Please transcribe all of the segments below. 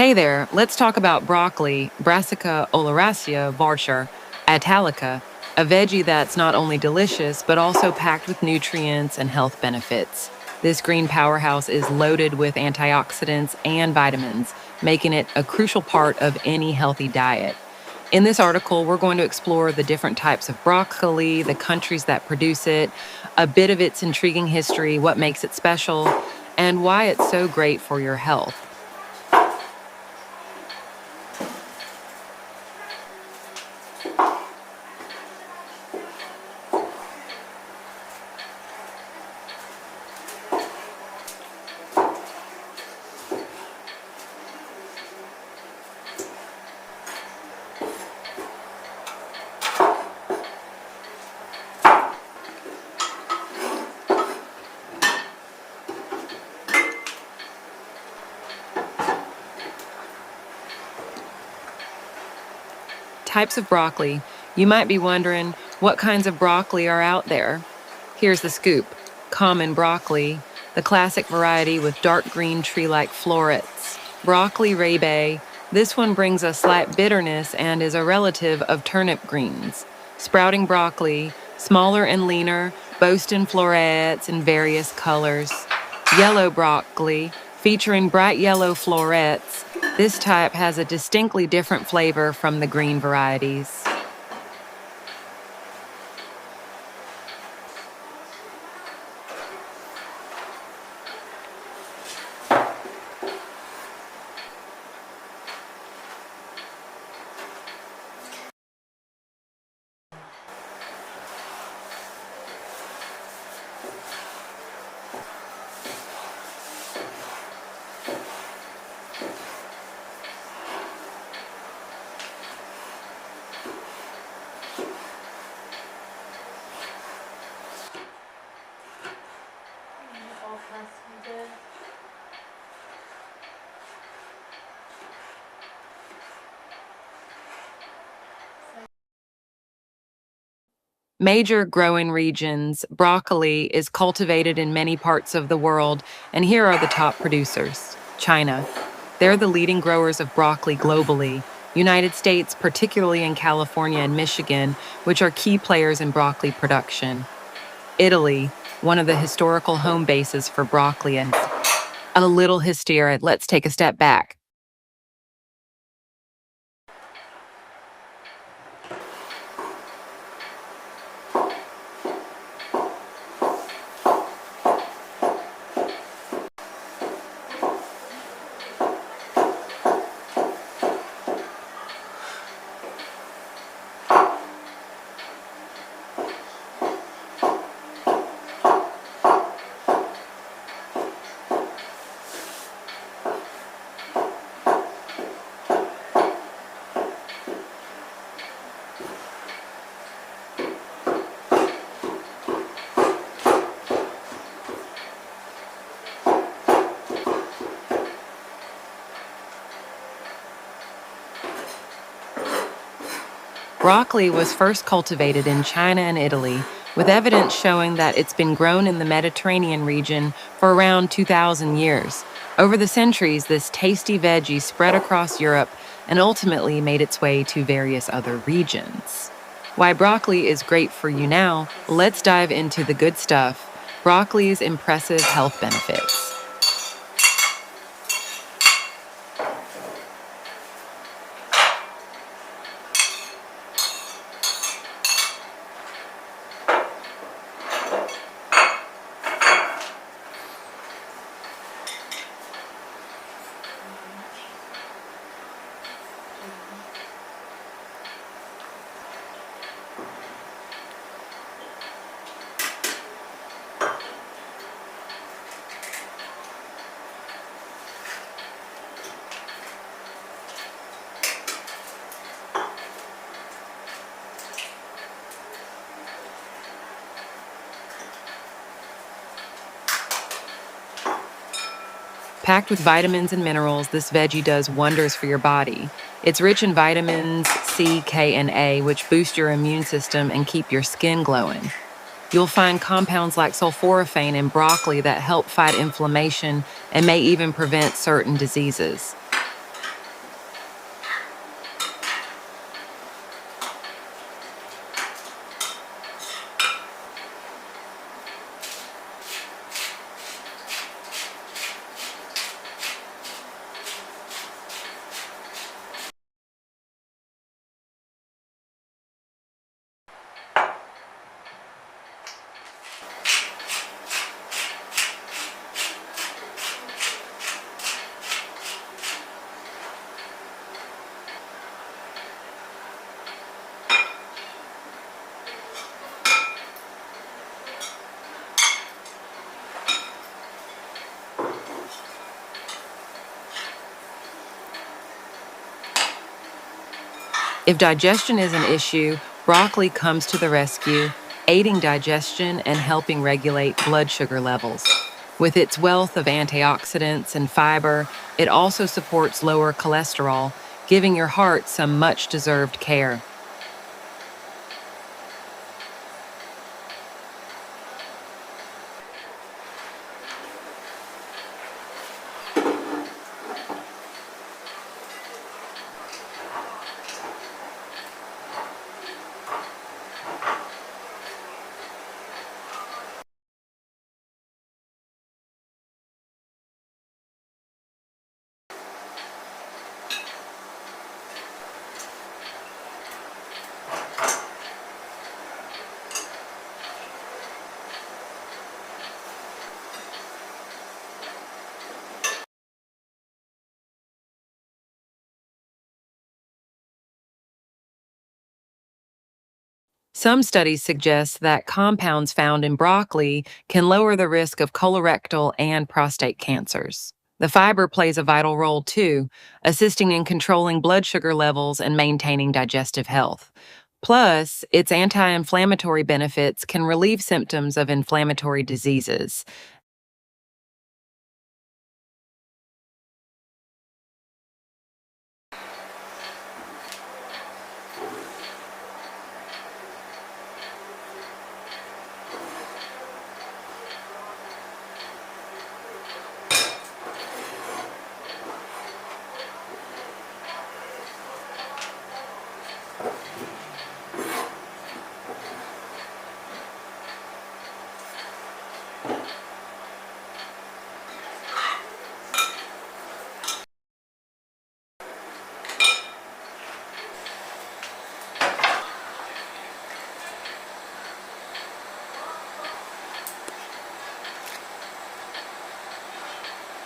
Hey there, let's talk about broccoli, Brassica oleracea varsha italica, a veggie that's not only delicious, but also packed with nutrients and health benefits. This green powerhouse is loaded with antioxidants and vitamins, making it a crucial part of any healthy diet. In this article, we're going to explore the different types of broccoli, the countries that produce it, a bit of its intriguing history, what makes it special, and why it's so great for your health. Types of broccoli. You might be wondering what kinds of broccoli are out there. Here's the scoop. Common broccoli, the classic variety with dark green tree-like florets. Broccoli rabe. This one brings a slight bitterness and is a relative of turnip greens. Sprouting broccoli, smaller and leaner, boasting florets in various colors. Yellow broccoli, featuring bright yellow florets. This type has a distinctly different flavor from the green varieties. Major growing regions, broccoli is cultivated in many parts of the world, and here are the top producers. China. They're the leading growers of broccoli globally. United States, particularly in California and Michigan, which are key players in broccoli production. Italy, one of the historical home bases for broccoli, and a little hysteria. Let's take a step back. Broccoli was first cultivated in China and Italy, with evidence showing that it's been grown in the Mediterranean region for around 2,000 years. Over the centuries, this tasty veggie spread across Europe and ultimately made its way to various other regions. Why broccoli is great for you now, let's dive into the good stuff. Broccoli's impressive health benefits. Packed with vitamins and minerals, this veggie does wonders for your body. It's rich in vitamins C, K, and A, which boost your immune system and keep your skin glowing. You'll find compounds like sulforaphane in broccoli that help fight inflammation and may even prevent certain diseases. If digestion is an issue, broccoli comes to the rescue, aiding digestion and helping regulate blood sugar levels. With its wealth of antioxidants and fiber, it also supports lower cholesterol, giving your heart some much-deserved care. Some studies suggest that compounds found in broccoli can lower the risk of colorectal and prostate cancers. The fiber plays a vital role too, assisting in controlling blood sugar levels and maintaining digestive health. Plus, its anti inflammatory benefits can relieve symptoms of inflammatory diseases.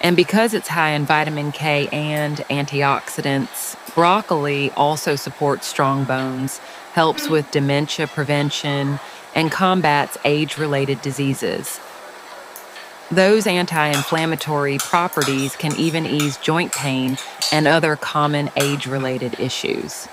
And because it's high in vitamin K and antioxidants, broccoli also supports strong bones, helps with dementia prevention, and combats age related diseases. Those anti inflammatory properties can even ease joint pain and other common age related issues.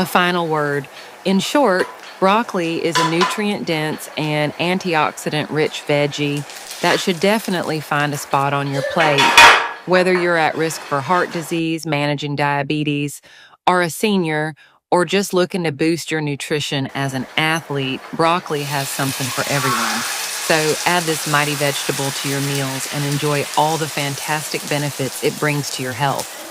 A final word. In short, broccoli is a nutrient dense and antioxidant rich veggie that should definitely find a spot on your plate. Whether you're at risk for heart disease, managing diabetes, or a senior, or just looking to boost your nutrition as an athlete, broccoli has something for everyone. So add this mighty vegetable to your meals and enjoy all the fantastic benefits it brings to your health.